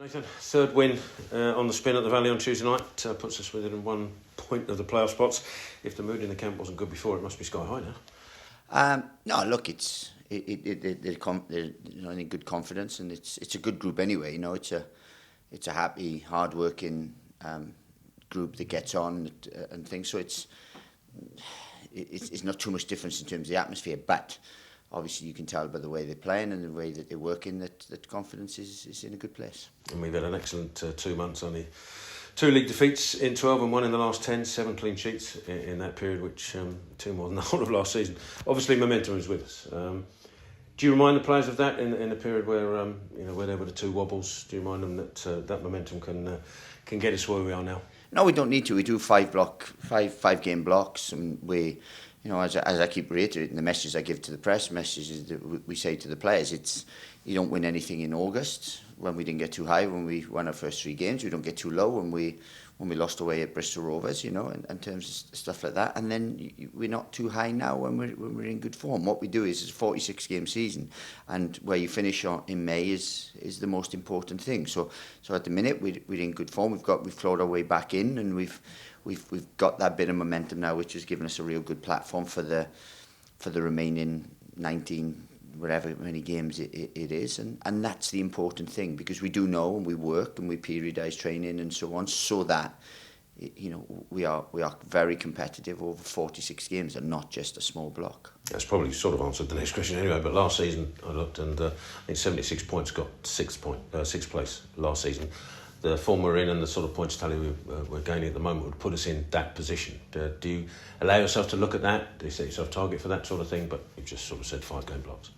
Nathan, third win on the spin at the Valley on Tuesday night puts us within 1 point of the playoff spots. If the mood in the camp wasn't good before, it must be sky high now. No, look, they're in good confidence, and it's a good group anyway. You know, it's a happy, hard-working group that gets on and things. So it's not too much difference in terms of the atmosphere, but obviously you can tell by the way they're playing and the way that they're working that confidence is in a good place. And we've had an excellent 2 months, only 2 league defeats in 12 and 1 in the last 10, 7 clean sheets in that period, which 2 more than the whole of last season. Obviously momentum is with us. Do you remind the players of that in a period where where there were the 2 wobbles? Do you remind them that that momentum can get us where we are now? No, we don't need to. We do 5 game blocks, and we, as I keep reiterating, the messages I give to the press, messages that we say to the players, it's you don't win anything in August when we didn't get too high when we won our first 3 games. We don't get too low when we lost away at Bristol Rovers, in terms of stuff like that. And then we're not too high now when we're in good form. What we do is a 46 game season, and where you finish in May is the most important thing. So at the minute we're in good form. We've clawed our way back in, and we've got that bit of momentum now, which has given us a real good platform for the remaining 19, whatever many games it is, and that's the important thing, because we do know, and we work and we periodise training and so on, so that we are very competitive over 46 games and not just a small block. That's probably sort of answered the next question anyway, but last season I looked, and I think 76 points got sixth place last season. The form we're in and the sort of points tally we're gaining at the moment would put us in that position. Do you allow yourself to look at that? Do you set yourself a target for that sort of thing? But you've just sort of said 5 game blocks.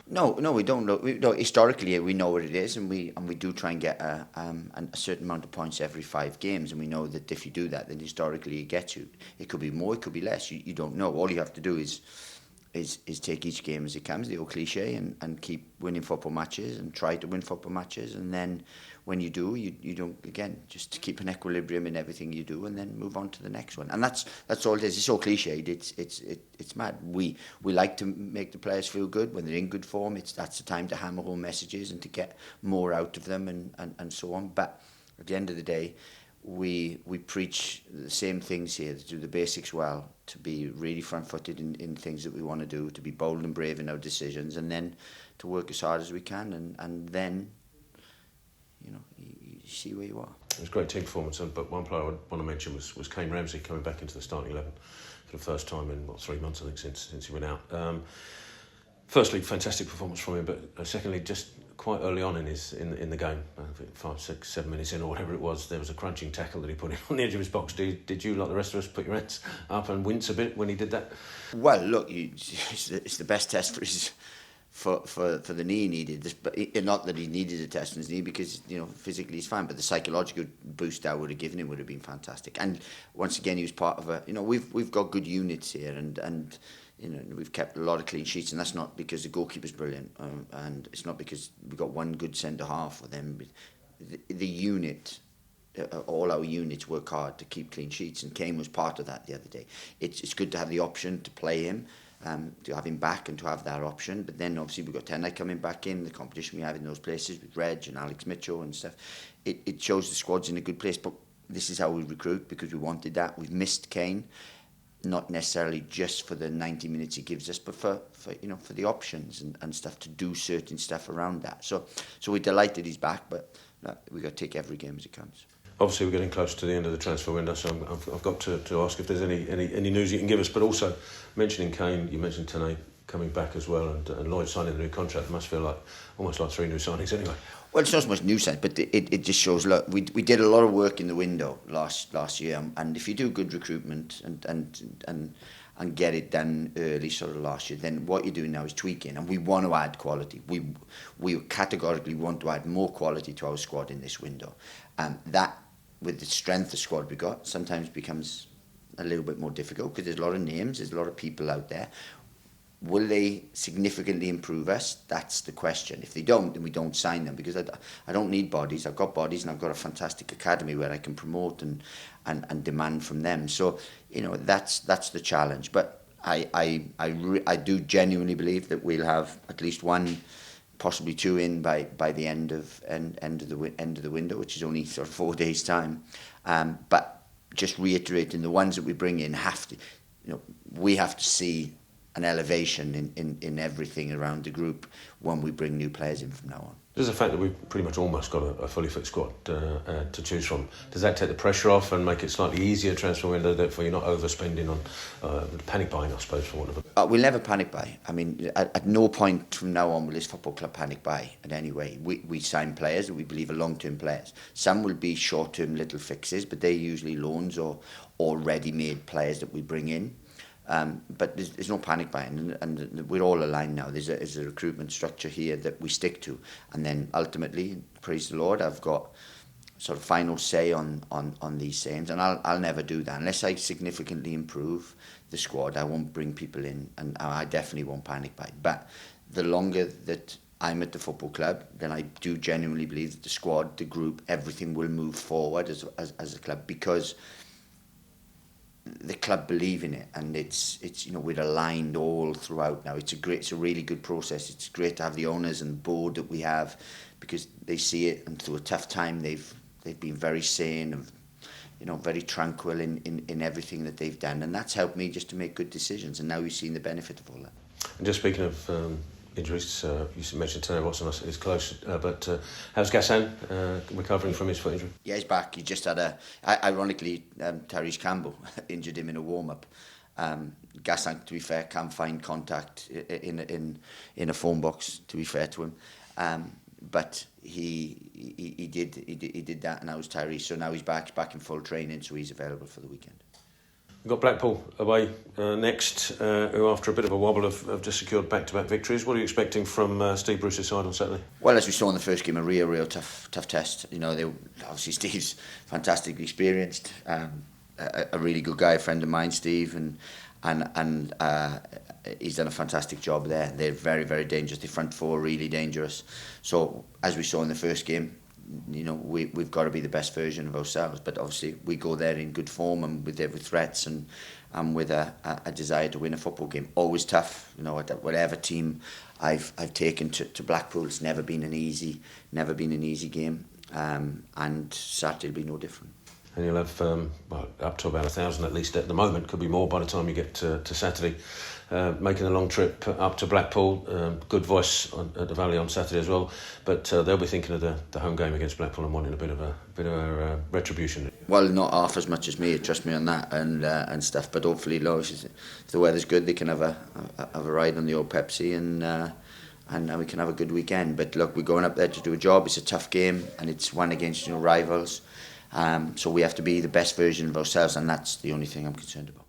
No, we don't look. Historically, we know what it is, and we do try and get a certain amount of points every 5 games, and we know that if you do that, then historically it gets you. It could be more, it could be less. You don't know. All you have to do is take each game as it comes, the old cliche, and keep winning football matches and try to win football matches, and then when you do, you don't, again, just keep an equilibrium in everything you do, and then move on to the next one. And that's all it is. It's so cliched. It's mad. We like to make the players feel good when they're in good form. That's the time to hammer home messages and to get more out of them and so on. But at the end of the day, we preach the same things here, to do the basics well, to be really front-footed in things that we want to do, to be bold and brave in our decisions, and then to work as hard as we can, and then you see where you are. It was a great team performance, but one player I want to mention was Kane Ramsey coming back into the starting 11 for the first time in 3 months, I think, since he went out. Firstly, fantastic performance from him, but secondly, just quite early on in the game, I think 5, 6, 7 minutes in or whatever it was, there was a crunching tackle that he put in on the edge of his box. Did you, like the rest of us, put your hands up and wince a bit when he did that? Well, look, it's the best test for the knee he needed. Not that he needed a test on his knee, because physically he's fine, but the psychological boost I would have given him would have been fantastic. And once again, he was part of we've got good units here, and we've kept a lot of clean sheets, and that's not because the goalkeeper's brilliant, and it's not because we've got one good centre half for them. The unit, all our units work hard to keep clean sheets, and Kane was part of that the other day. It's good to have the option to play him, to have him back and to have that option. But then obviously we've got Tenai coming back in, the competition we have in those places with Reg and Alex Mitchell and stuff. It shows the squad's in a good place, but this is how we recruit, because we wanted that. We've missed Kane, not necessarily just for the 90 minutes he gives us, but for the options and stuff, to do certain stuff around that. So we're delighted he's back, but we've got to take every game as it comes. Obviously, we're getting close to the end of the transfer window, so I've got to ask if there's any news you can give us. But also, mentioning Kane, you mentioned Tenai coming back as well, and Lloyd signing the new contract. It must feel almost like 3 new signings anyway. Well, it's not so much new signings, but it just shows. Look, we did a lot of work in the window last year, and if you do good recruitment and get it done early, sort of last year, then what you're doing now is tweaking, and we want to add quality. We categorically want to add more quality to our squad in this window, and that, with the strength of squad we got, sometimes becomes a little bit more difficult, because there's a lot of names, there's a lot of people out there. Will they significantly improve us? That's the question. If they don't, then we don't sign them, because I don't need bodies. I've got bodies, and I've got a fantastic academy where I can promote and demand from them. So that's the challenge. But I do genuinely believe that we'll have at least one possibly 2 in by the end of the window, which is only sort of 4 days' time. But just reiterating, the ones that we bring in have to, we have to see an elevation in everything around the group when we bring new players in from now on. There's the fact that we've pretty much almost got a fully fit squad to choose from. Does that take the pressure off and make it slightly easier transfer window, therefore you're not overspending on panic buying, I suppose, for one of them? We'll never panic buy. I mean, at no point from now on will this football club panic buy in any way. We sign players that we believe are long-term players. Some will be short-term little fixes, but they're usually loans or ready-made players that we bring in. But there's no panic buying, and we're all aligned now. There's a recruitment structure here that we stick to, and then ultimately, praise the Lord, I've got sort of final say on these things, and I'll never do that unless I significantly improve the squad. I won't bring people in, and I definitely won't panic buy. But the longer that I'm at the football club, then I do genuinely believe that the squad, the group, everything will move forward as a club, because the club believe in it, and it's we're aligned all throughout now. It's a really good process. It's great to have the owners and board that we have, because they see it, and through a tough time they've been very sane and very tranquil in everything that they've done, and that's helped me just to make good decisions, and now you've seen the benefit of all that. And just speaking of injuries, you mentioned Tony Watson is close, but how's Gassan recovering from his foot injury? Yeah, he's back. He just had ironically, Tyrese Campbell injured him in a warm-up. Gassan, to be fair, can't find contact in a phone box, to be fair to him. But he did that, and that was Tyrese. So now he's back in full training, so he's available for the weekend. We've got Blackpool away next, who after a bit of a wobble have just secured back-to-back victories. What are you expecting from Steve Bruce's side on Saturday? Well, as we saw in the first game, a real tough test. Obviously Steve's fantastically experienced, a really good guy, a friend of mine, Steve, and he's done a fantastic job there. They're very dangerous. The front four are really dangerous. So as we saw in the first game, we've got to be the best version of ourselves, but obviously we go there in good form and with threats and with a desire to win a football game. Always tough, whatever team I've taken to Blackpool, it's never been an easy game, and Saturday will be no different. And you'll have up to about 1,000 at least at the moment, could be more by the time you get to Saturday. Making a long trip up to Blackpool, good voice at the Valley on Saturday as well, but they'll be thinking of the home game against Blackpool and wanting a bit of a retribution. Well, not half as much as me, trust me on that, and stuff. But hopefully, if the weather's good, they can have a ride on the old Pepsi, and we can have a good weekend. But look, we're going up there to do a job. It's a tough game, and it's one against rivals. So we have to be the best version of ourselves, and that's the only thing I'm concerned about.